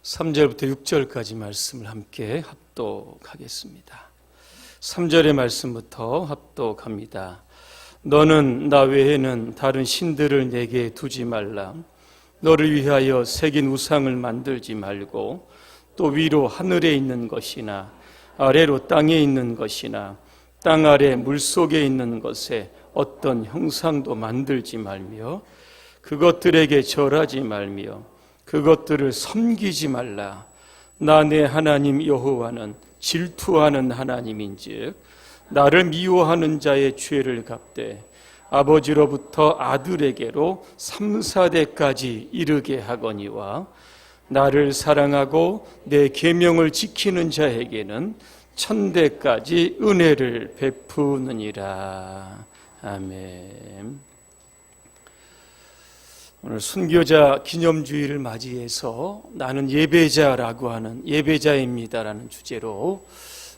3절부터 6절까지 말씀을 함께 합독하겠습니다. 3절의 말씀부터 합독합니다. 너는 나 외에는 다른 신들을 내게 두지 말라. 너를 위하여 새긴 우상을 만들지 말고 또 위로 하늘에 있는 것이나 아래로 땅에 있는 것이나 땅 아래 물속에 있는 것에 어떤 형상도 만들지 말며 그것들에게 절하지 말며 그것들을 섬기지 말라. 나 내 하나님 여호와는 질투하는 하나님인즉 나를 미워하는 자의 죄를 갚되 아버지로부터 아들에게로 3, 4대까지 이르게 하거니와 나를 사랑하고 내 계명을 지키는 자에게는 1000대까지 은혜를 베푸느니라. 아멘. 오늘 순교자 기념주일을 맞이해서 나는 예배자라고 하는 예배자입니다라는 주제로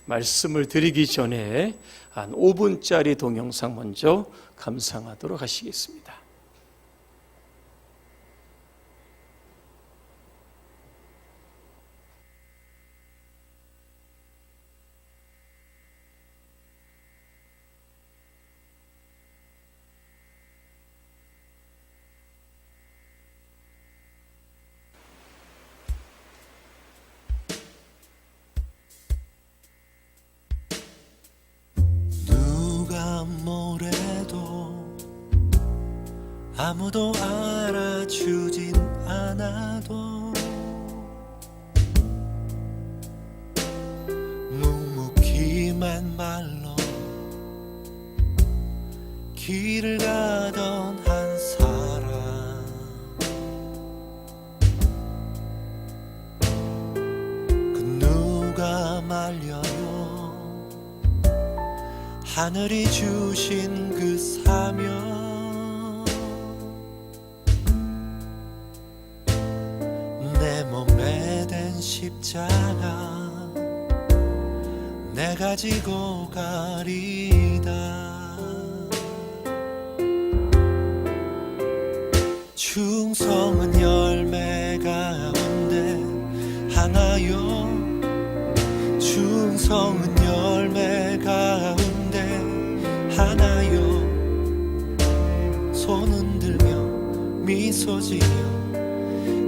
말씀을 드리기 전에 한 5분짜리 동영상 먼저 감상하도록 하시겠습니다. 뭐래도 아무도 알아주진 않아도 묵묵히만 말로 길을 가던 한 사람 그 누가 말려요 하늘이 주신 그 사명 내 몸에 댄 십자가 내가 지고 가리다 충성은 열매 가운데 하나요 충성은 열매 가운데 하나요 손 흔들며 미소 지며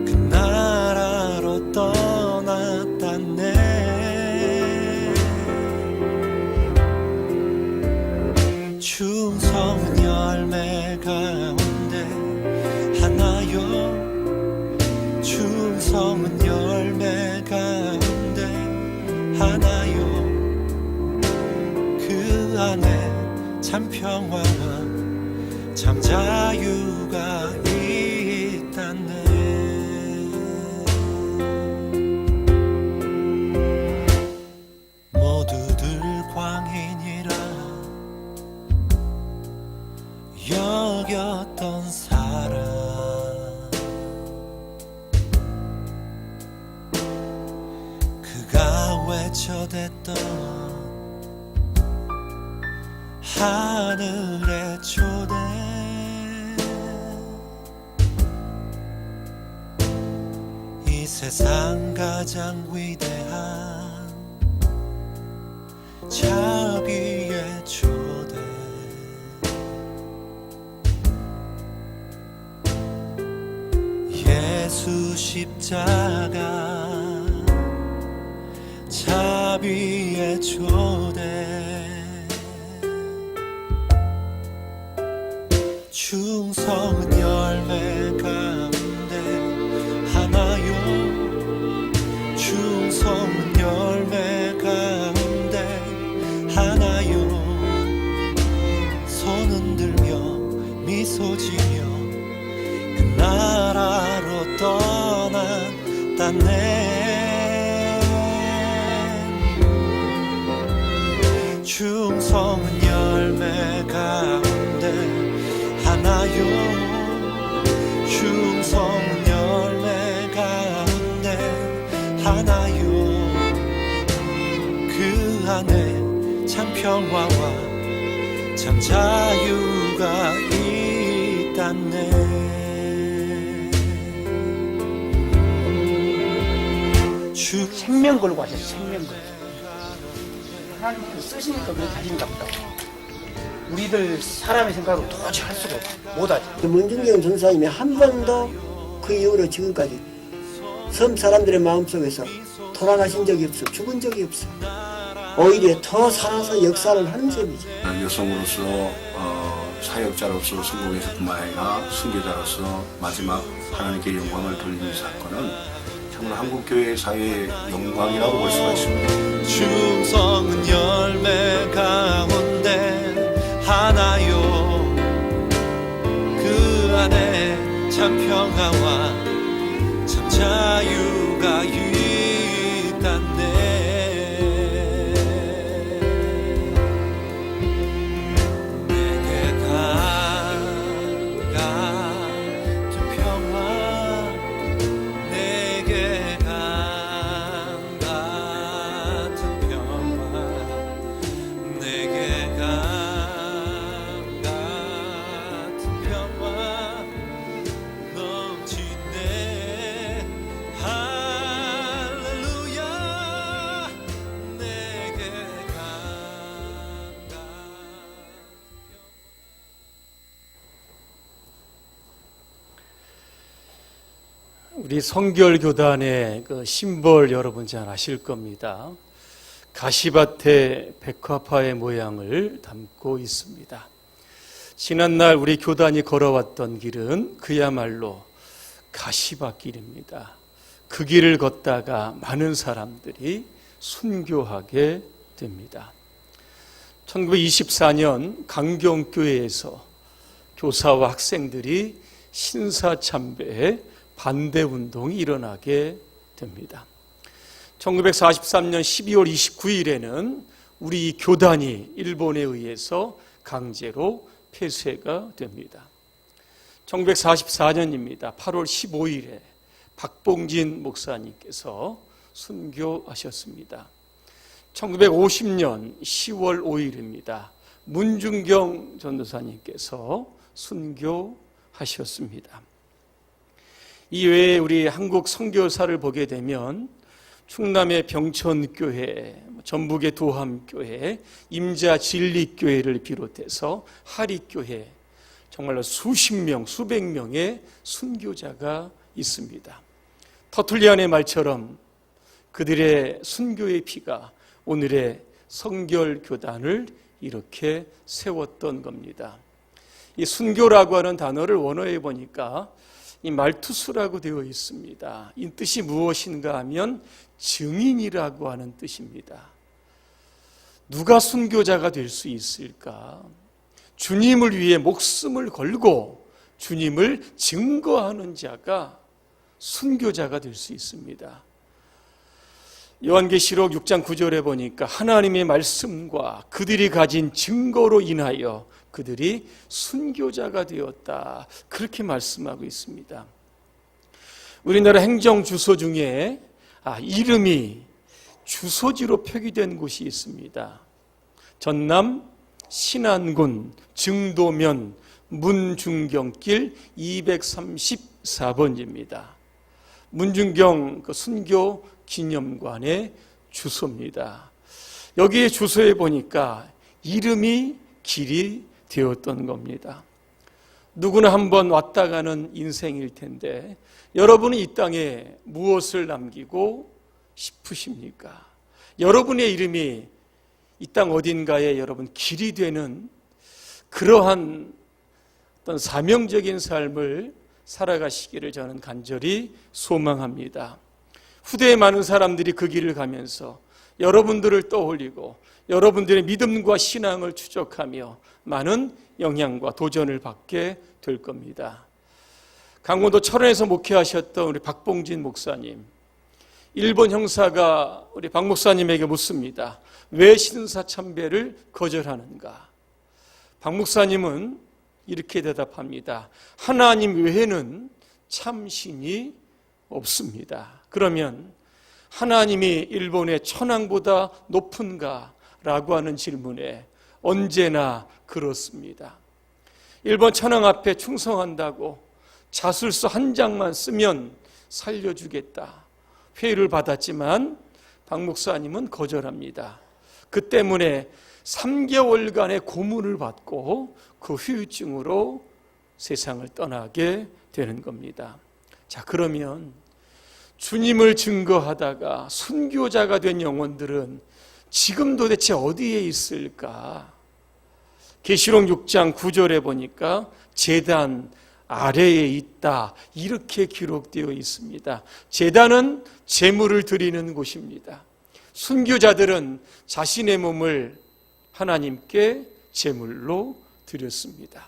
그 나라로 떠났다네 충성은 열매 가운데 하나요 충성은 열매 가운데 하나요 그 안에 참 평화와 참 자유가 있다네 모두들 광인이라 여겼던 사람 그가 외쳐댔던 하늘의 초대 이 세상 가장 위대한 자비의 초대 예수 십자가 자비의 초대 충성은 열매 가운데 하나요 충성은 열매 가운데 하나요 손 흔들며 미소 지며 그 나라로 떠났다네 충성은 열매 가운데 하나요 충성은 열매 가운데 하나요 그 안에 참 평화와 참 자유가 있다네 생명 걸고 하셨어요. 생명 걸고. 하나님께서 쓰시니까 그렇게 하신가 보다. 우리들 사람의 생각으로 도저히 할 수가 없어. 못하지. 문중경 전사님이 한 번도 그 이후로 지금까지 섬 사람들의 마음속에서 돌아가신 적이 없어. 죽은 적이 없어. 오히려 더 살아서 역사를 하는 셈이죠. 여성으로서 사역자로서 성공했을뿐만 아니라 순교자로서 마지막 하나님께 영광을 돌리는 사건은 정말 한국교회 사회의 영광이라고 볼 수가 있습니다. 충성은 열매 가운데 하나요 그 안에 참 평화와 참 자유가 있단네. 내게 같은 평화 내게 같은 평화 내게 같은 평화 넘치네. 할렐루야 내게 우리 성결교단의 그 심벌 여러분 잘 아실 겁니다. 가시밭에 백화파의 모양을 담고 있습니다. 지난날 우리 교단이 걸어왔던 길은 그야말로 가시밭길입니다. 그 길을 걷다가 많은 사람들이 순교하게 됩니다. 1924년 강경교회에서 교사와 학생들이 신사참배에 반대운동이 일어나게 됩니다. 1943년 12월 29일에는 우리 교단이 일본에 의해서 강제로 폐쇄가 됩니다. 1944년입니다. 8월 15일에 박봉진 목사님께서 순교하셨습니다. 1950년 10월 5일입니다. 문중경 전도사님께서 순교하셨습니다. 이외에 우리 한국 선교사를 보게 되면 충남의 병천교회, 전북의 도함교회, 임자진리교회를 비롯해서 하리교회, 정말로 수십 명, 수백 명의 순교자가 있습니다. 터툴리안의 말처럼 그들의 순교의 피가 오늘의 성결교단을 이렇게 세웠던 겁니다. 이 순교라고 하는 단어를 원어에 보니까 이 말투수라고 되어 있습니다. 이 뜻이 무엇인가 하면 증인이라고 하는 뜻입니다. 누가 순교자가 될 수 있을까? 주님을 위해 목숨을 걸고 주님을 증거하는 자가 순교자가 될 수 있습니다. 요한계시록 6장 9절에 보니까 하나님의 말씀과 그들이 가진 증거로 인하여 그들이 순교자가 되었다. 그렇게 말씀하고 있습니다. 우리나라 행정 주소 중에 이름이 주소지로 표기된 곳이 있습니다. 전남 신안군 증도면 문중경길 234번지입니다. 문중경 순교 기념관의 주소입니다. 여기에 주소에 보니까 이름이 길이 되었던 겁니다. 누구나 한번 왔다 가는 인생일 텐데 여러분은 이 땅에 무엇을 남기고 싶으십니까? 여러분의 이름이 이 땅 어딘가에 여러분 길이 되는 그러한 어떤 사명적인 삶을 살아가시기를 저는 간절히 소망합니다. 후대에 많은 사람들이 그 길을 가면서 여러분들을 떠올리고 여러분들의 믿음과 신앙을 추적하며 많은 영향과 도전을 받게 될 겁니다. 강원도 철원에서 목회하셨던 우리 박봉진 목사님, 일본 형사가 우리 박 목사님에게 묻습니다. 왜 신사참배를 거절하는가? 박 목사님은 이렇게 대답합니다. 하나님 외에는 참신이 없습니다. 그러면 하나님이 일본의 천황보다 높은가? 라고 하는 질문에 언제나 그렇습니다. 일본 천황 앞에 충성한다고 자술서 한 장만 쓰면 살려주겠다. 회유를 받았지만 박 목사님은 거절합니다. 그 때문에 3개월간의 고문을 받고 그 후유증으로 세상을 떠나게 되는 겁니다. 자, 그러면 주님을 증거하다가 순교자가 된 영혼들은 지금 도대체 어디에 있을까? 계시록 6장 9절에 보니까 제단 아래에 있다, 이렇게 기록되어 있습니다. 제단은 제물을 드리는 곳입니다. 순교자들은 자신의 몸을 하나님께 제물로 드렸습니다.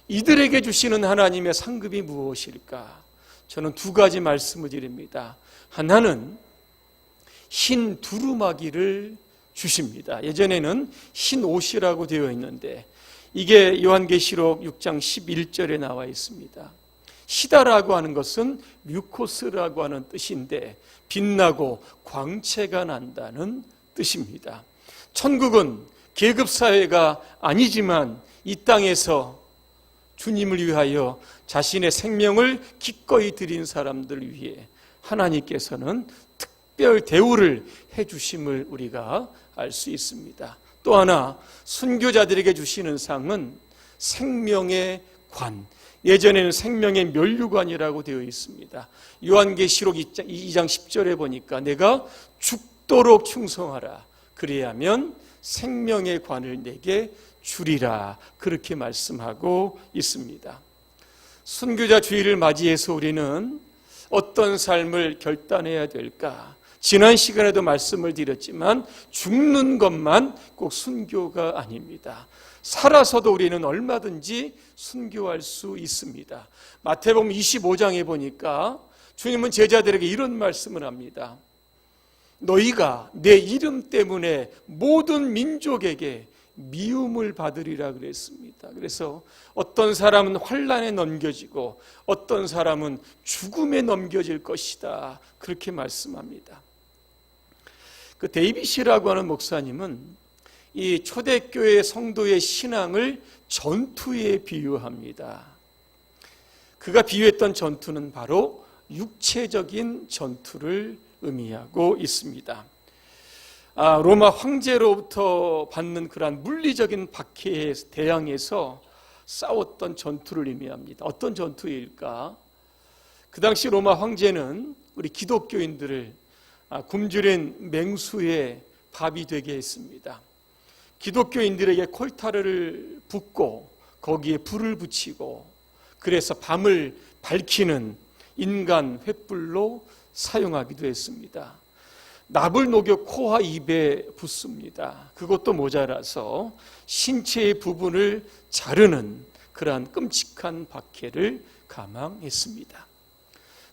이들에게 주시는 하나님의 상급이 무엇일까? 저는 두 가지 말씀을 드립니다. 하나는 흰 두루마기를 주십니다. 예전에는 흰 옷이라고 되어 있는데 이게 요한계시록 6장 11절에 나와 있습니다. 희다라고 하는 것은 뮤코스라고 하는 뜻인데 빛나고 광채가 난다는 뜻입니다. 천국은 계급사회가 아니지만 이 땅에서 주님을 위하여 자신의 생명을 기꺼이 드린 사람들 위해 하나님께서는 특별 대우를 해주심을 우리가 알 수 있습니다. 또 하나 순교자들에게 주시는 상은 생명의 관, 예전에는 생명의 면류관이라고 되어 있습니다. 요한계시록 2장 10절에 보니까 내가 죽도록 충성하라, 그래야면 생명의 관을 내게 주리라, 그렇게 말씀하고 있습니다. 순교자 주일을 맞이해서 우리는 어떤 삶을 결단해야 될까? 지난 시간에도 말씀을 드렸지만 죽는 것만 꼭 순교가 아닙니다. 살아서도 우리는 얼마든지 순교할 수 있습니다. 마태복음 25장에 보니까 주님은 제자들에게 이런 말씀을 합니다. 너희가 내 이름 때문에 모든 민족에게 미움을 받으리라 그랬습니다. 그래서 어떤 사람은 환난에 넘겨지고 어떤 사람은 죽음에 넘겨질 것이다, 그렇게 말씀합니다. 그 데이빗이라고 하는 목사님은 이 초대교회 성도의 신앙을 전투에 비유합니다. 그가 비유했던 전투는 바로 육체적인 전투를 의미하고 있습니다. 로마 황제로부터 받는 그러한 물리적인 박해에 대항해서 싸웠던 전투를 의미합니다. 어떤 전투일까? 그 당시 로마 황제는 우리 기독교인들을 굶주린 맹수의 밥이 되게 했습니다. 기독교인들에게 콜타르를 붓고 거기에 불을 붙이고 그래서 밤을 밝히는 인간 횃불로 사용하기도 했습니다. 납을 녹여 코와 입에 붓습니다. 그것도 모자라서 신체의 부분을 자르는 그러한 끔찍한 박해를 감행했습니다.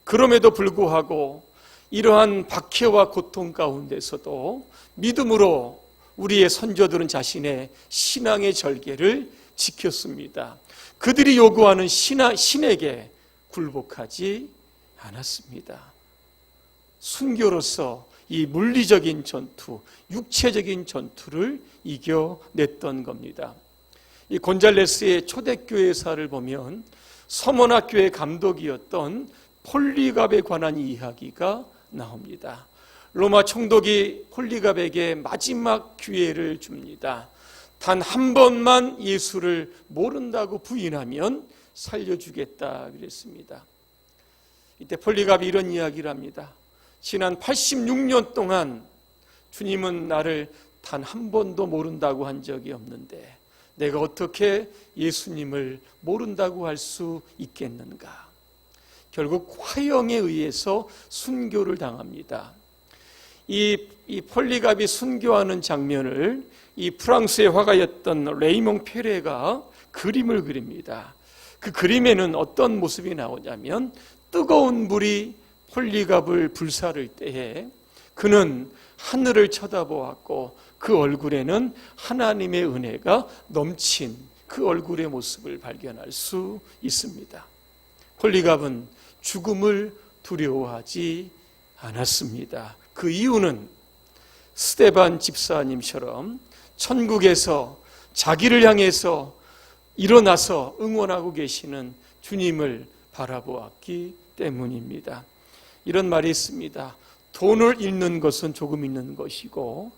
그럼에도 불구하고 이러한 박해와 고통 가운데서도 믿음으로 우리의 선조들은 자신의 신앙의 절개를 지켰습니다. 그들이 요구하는 신에게 굴복하지 않았습니다. 순교로서 이 물리적인 전투, 육체적인 전투를 이겨냈던 겁니다. 이 곤잘레스의 초대교회사를 보면 서머나교회 감독이었던 폴리갑에 관한 이야기가 나옵니다. 로마 총독이 폴리갑에게 마지막 기회를 줍니다. 단 한 번만 예수를 모른다고 부인하면 살려주겠다 그랬습니다. 이때 폴리갑이 이런 이야기를 합니다. 지난 86년 동안 주님은 나를 단 한 번도 모른다고 한 적이 없는데 내가 어떻게 예수님을 모른다고 할 수 있겠는가? 결국 화형에 의해서 순교를 당합니다. 이 폴리갑이 순교하는 장면을 이 프랑스의 화가였던 레이몽 페레가 그림을 그립니다. 그 그림에는 어떤 모습이 나오냐면 뜨거운 불이 폴리갑을 불사를 때에 그는 하늘을 쳐다보았고 그 얼굴에는 하나님의 은혜가 넘친 그 얼굴의 모습을 발견할 수 있습니다. 폴리갑은 죽음을 두려워하지 않았습니다. 그 이유는 스데반 집사님처럼 천국에서 자기를 향해서 일어나서 응원하고 계시는 주님을 바라보았기 때문입니다. 이런 말이 있습니다. 돈을 잃는 것은 조금 잃는 것이고,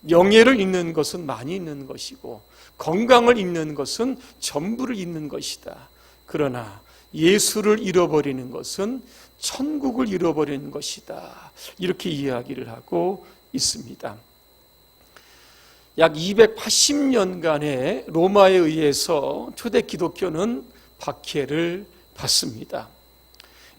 명예를 잃는 것은 많이 잃는 것이고, 건강을 잃는 것은 전부를 잃는 것이다. 그러나 예수를 잃어버리는 것은 천국을 잃어버리는 것이다. 이렇게 이야기를 하고 있습니다. 약 280년간의 로마에 의해서 초대 기독교는 박해를 받습니다.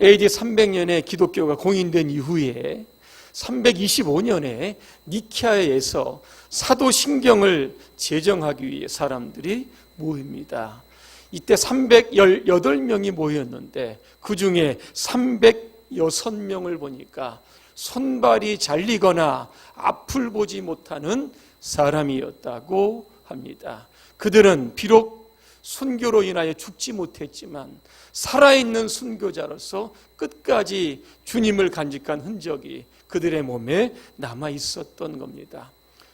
AD 300년에 기독교가 공인된 이후에 325년에 니케아에서 사도신경을 제정하기 위해 사람들이 모입니다. 이때 318명이 모였는데 그 중에 306명을 보니까 손발이 잘리거나 앞을 보지 못하는 사람이었다고 합니다. 그들은 비록 순교로 인하여 죽지 못했지만 살아있는 순교자로서 끝까지 주님을 간직한 흔적이 그들의 몸에 남아 있었던 겁니다.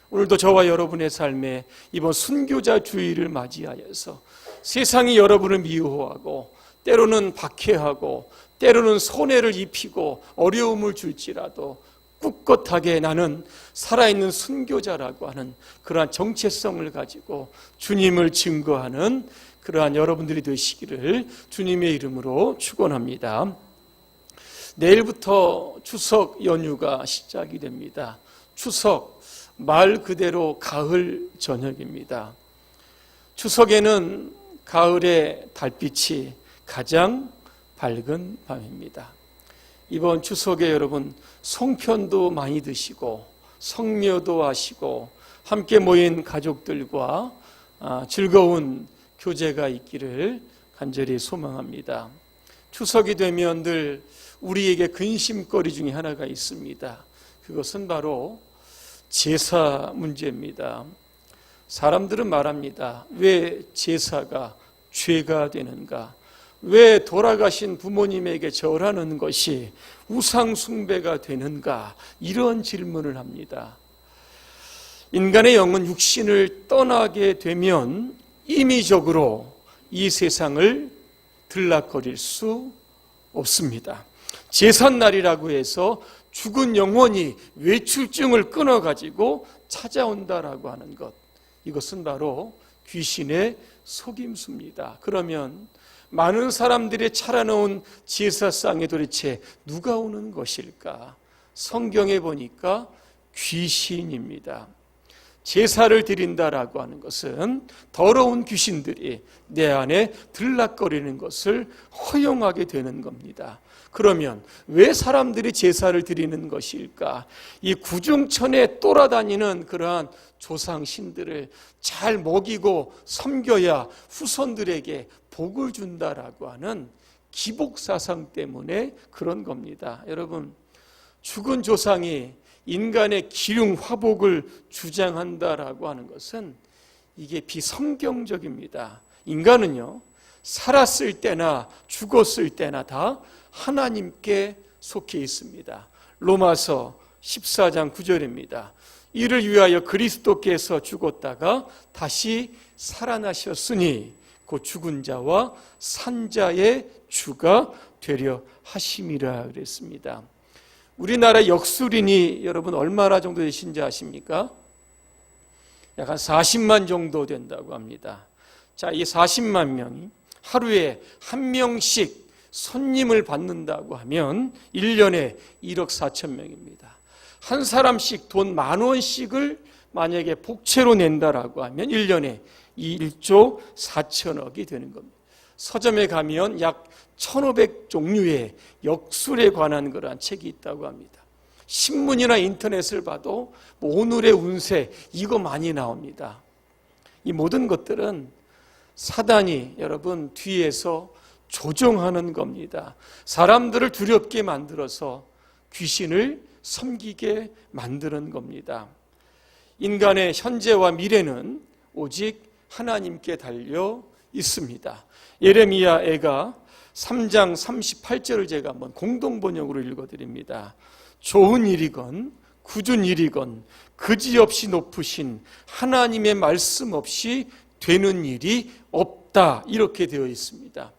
오늘도 저와 여러분의 삶에 이번 순교자 주일을 맞이하여서 세상이 여러분을 미워하고 때로는 박해하고 때로는 손해를 입히고 어려움을 줄지라도 꿋꿋하게 나는 살아있는 순교자라고 하는 그러한 정체성을 가지고 주님을 증거하는 그러한 여러분들이 되시기를 주님의 이름으로 축원합니다. 내일부터 추석 연휴가 시작이 됩니다. 추석, 말 그대로 가을 저녁입니다. 추석에는 가을의 달빛이 가장 밝은 밤입니다. 이번 추석에 여러분 송편도 많이 드시고 성묘도 하시고 함께 모인 가족들과 즐거운 교제가 있기를 간절히 소망합니다. 추석이 되면 늘 우리에게 근심거리 중에 하나가 있습니다. 그것은 바로 제사 문제입니다. 사람들은 말합니다. 왜 제사가 죄가 되는가? 왜 돌아가신 부모님에게 절하는 것이 우상 숭배가 되는가? 이런 질문을 합니다. 인간의 영은 육신을 떠나게 되면 임의적으로 이 세상을 들락거릴 수 없습니다. 제삿날이라고 해서 죽은 영혼이 외출증을 끊어가지고 찾아온다라고 하는 것, 이것은 바로 귀신의 속임수입니다. 그러면 많은 사람들이 차려놓은 제사상에 도대체 누가 오는 것일까? 성경에 보니까 귀신입니다. 제사를 드린다라고 하는 것은 더러운 귀신들이 내 안에 들락거리는 것을 허용하게 되는 겁니다. 그러면 왜 사람들이 제사를 드리는 것일까? 이 구중천에 돌아다니는 그러한 조상신들을 잘 먹이고 섬겨야 후손들에게 복을 준다라고 하는 기복사상 때문에 그런 겁니다. 여러분, 죽은 조상이 인간의 기륭 화복을 주장한다라고 하는 것은 이게 비성경적입니다. 인간은요, 살았을 때나 죽었을 때나 다 하나님께 속해 있습니다. 로마서 14장 9절입니다. 이를 위하여 그리스도께서 죽었다가 다시 살아나셨으니 곧 죽은 자와 산 자의 주가 되려 하심이라 그랬습니다. 우리나라 역술인이 여러분 얼마나 정도 되신지 아십니까? 약 한 40만 정도 된다고 합니다. 자, 이 40만 명이 하루에 한 명씩 손님을 받는다고 하면 1년에 1억 4천 명입니다. 한 사람씩 돈 10,000원씩을 만약에 복채로 낸다라고 하면 1년에 1조 4천억이 되는 겁니다. 서점에 가면 약 1,500종류의 역술에 관한 그러한 책이 있다고 합니다. 신문이나 인터넷을 봐도 오늘의 운세 이거 많이 나옵니다. 이 모든 것들은 사단이 여러분 뒤에서 조종하는 겁니다. 사람들을 두렵게 만들어서 귀신을 섬기게 만드는 겁니다. 인간의 현재와 미래는 오직 하나님께 달려 있습니다. 예레미야애가 3장 38절을 제가 한번 공동번역으로 읽어드립니다. 좋은 일이건 굳은 일이건 그지없이 높으신 하나님의 말씀 없이 되는 일이 없다, 이렇게 되어 있습니다.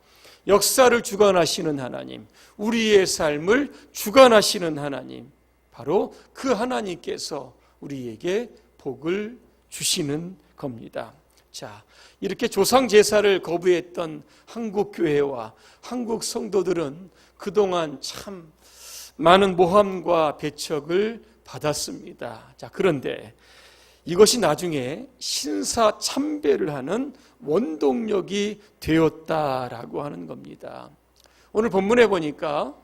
역사를 주관하시는 하나님, 우리의 삶을 주관하시는 하나님, 바로 그 하나님께서 우리에게 복을 주시는 겁니다. 자, 이렇게 조상 제사를 거부했던 한국 교회와 한국 성도들은 그동안 참 많은 모함과 배척을 받았습니다. 자, 그런데 이것이 나중에 신사 참배를 하는 원동력이 되었다라고 하는 겁니다. 오늘 본문에 보니까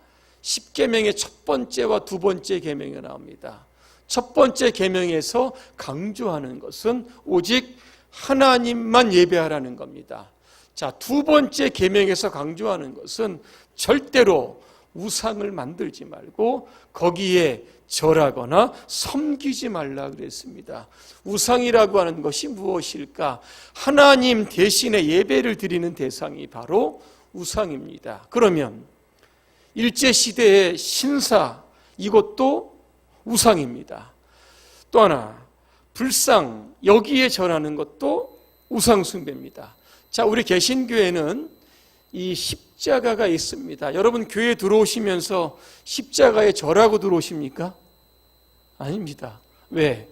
10계명의 첫 번째와 두 번째 계명이 나옵니다. 첫 번째 계명에서 강조하는 것은 오직 하나님만 예배하라는 겁니다. 자, 두 번째 계명에서 강조하는 것은 절대로 우상을 만들지 말고 거기에 절하거나 섬기지 말라 그랬습니다. 우상이라고 하는 것이 무엇일까? 하나님 대신에 예배를 드리는 대상이 바로 우상입니다. 그러면 일제시대의 신사, 이것도 우상입니다. 또 하나, 불상, 여기에 절하는 것도 우상숭배입니다. 자, 우리 개신교회는 이 십자가가 있습니다. 여러분 교회 들어오시면서 십자가에 절하고 들어오십니까? 아닙니다. 왜?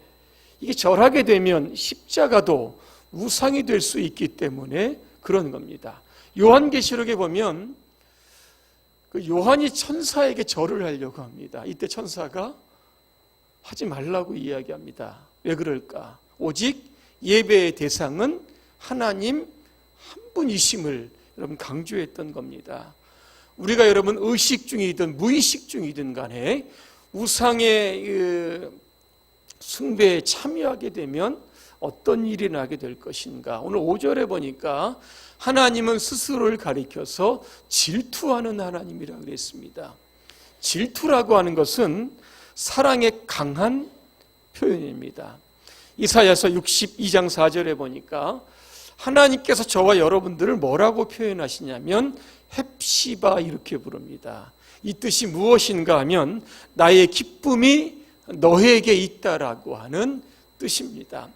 이게 절하게 되면 십자가도 우상이 될 수 있기 때문에 그런 겁니다. 요한계시록에 보면 그 요한이 천사에게 절을 하려고 합니다. 이때 천사가 하지 말라고 이야기합니다. 왜 그럴까? 오직 예배의 대상은 하나님 한 분이심을 여러분 강조했던 겁니다. 우리가 여러분 의식 중이든 무의식 중이든 간에 우상의 숭배에 참여하게 되면 어떤 일이 나게 될 것인가? 오늘 5절에 보니까 하나님은 스스로를 가리켜서 질투하는 하나님이라고 그랬습니다. 질투라고 하는 것은 사랑의 강한 표현입니다. 이사야서 62장 4절에 보니까 하나님께서 저와 여러분들을 뭐라고 표현하시냐면 헵시바 이렇게 부릅니다. 이 뜻이 무엇인가 하면 나의 기쁨이 너에게 있다라고 하는 뜻입니다.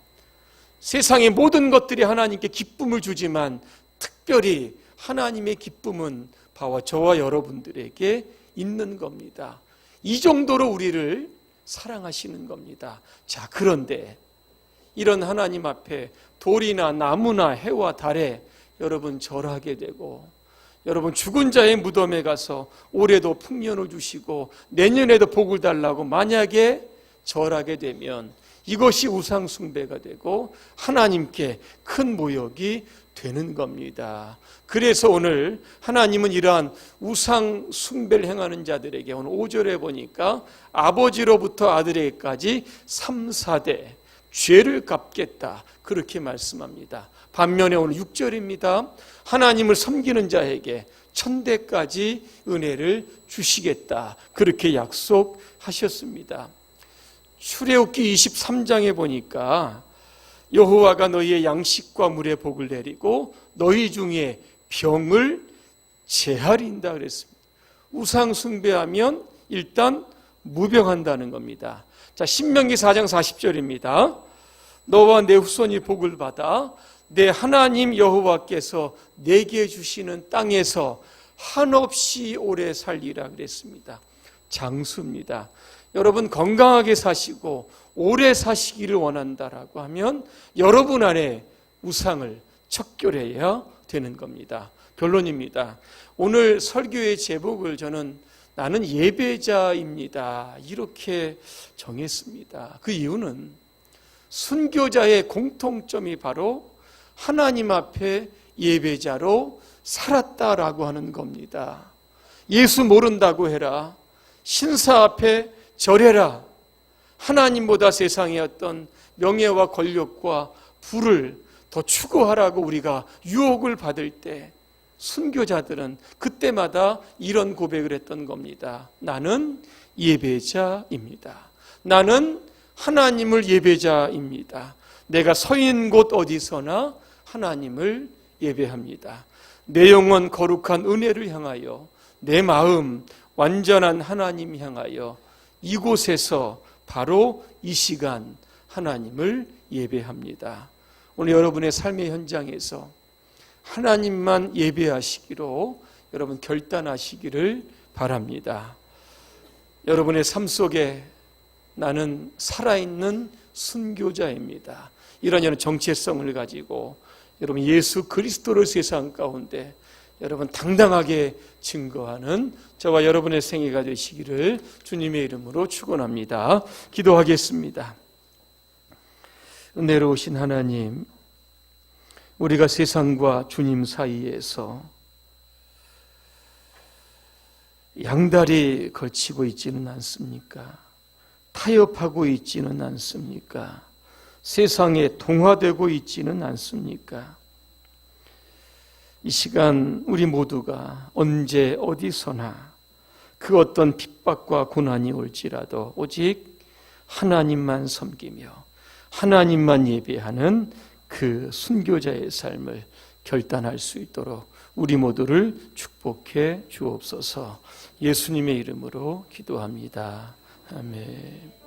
세상의 모든 것들이 하나님께 기쁨을 주지만 특별히 하나님의 기쁨은 바로 저와 여러분들에게 있는 겁니다. 이 정도로 우리를 사랑하시는 겁니다. 자, 그런데 이런 하나님 앞에 돌이나 나무나 해와 달에 여러분 절하게 되고 여러분 죽은 자의 무덤에 가서 올해도 풍년을 주시고 내년에도 복을 달라고 만약에 절하게 되면 이것이 우상 숭배가 되고 하나님께 큰 모욕이 되는 겁니다. 그래서 오늘 하나님은 이러한 우상 숭배를 행하는 자들에게 오늘 5절에 보니까 아버지로부터 아들에게까지 3, 4대 죄를 갚겠다 그렇게 말씀합니다. 반면에 오늘 6절입니다. 하나님을 섬기는 자에게 1000대까지 은혜를 주시겠다 그렇게 약속하셨습니다. 출애굽기 23장에 보니까 여호와가 너희의 양식과 물의 복을 내리고 너희 중에 병을 제하린다 그랬습니다. 우상 숭배하면 일단 무병한다는 겁니다. 자, 신명기 4장 40절입니다. 너와 내 후손이 복을 받아 내 하나님 여호와께서 내게 주시는 땅에서 한없이 오래 살리라 그랬습니다. 장수입니다. 여러분 건강하게 사시고 오래 사시기를 원한다라고 하면 여러분 안에 우상을 척결해야 되는 겁니다. 결론입니다. 오늘 설교의 제목을 저는 나는 예배자입니다 이렇게 정했습니다. 그 이유는 순교자의 공통점이 바로 하나님 앞에 예배자로 살았다라고 하는 겁니다. 예수 모른다고 해라, 신사 앞에 절해라, 하나님보다 세상의 어떤 명예와 권력과 부를 더 추구하라고 우리가 유혹을 받을 때 순교자들은 그때마다 이런 고백을 했던 겁니다. 나는 예배자입니다. 나는 하나님을 예배자입니다. 내가 서 있는 곳 어디서나 하나님을 예배합니다. 내 영혼 거룩한 은혜를 향하여 내 마음 완전한 하나님 향하여 이곳에서 바로 이 시간 하나님을 예배합니다. 오늘 여러분의 삶의 현장에서 하나님만 예배하시기로 여러분 결단하시기를 바랍니다. 여러분의 삶 속에 나는 살아있는 순교자입니다. 이런 정체성을 가지고 여러분 예수 그리스도를 세상 가운데 여러분 당당하게 증거하는 저와 여러분의 생애가 되시기를 주님의 이름으로 축원합니다. 기도하겠습니다. 은혜로우신 하나님, 우리가 세상과 주님 사이에서 양다리 걸치고 있지는 않습니까? 타협하고 있지는 않습니까? 세상에 동화되고 있지는 않습니까? 이 시간 우리 모두가 언제 어디서나 그 어떤 핍박과 고난이 올지라도 오직 하나님만 섬기며 하나님만 예배하는 그 순교자의 삶을 결단할 수 있도록 우리 모두를 축복해 주옵소서. 예수님의 이름으로 기도합니다. 아멘.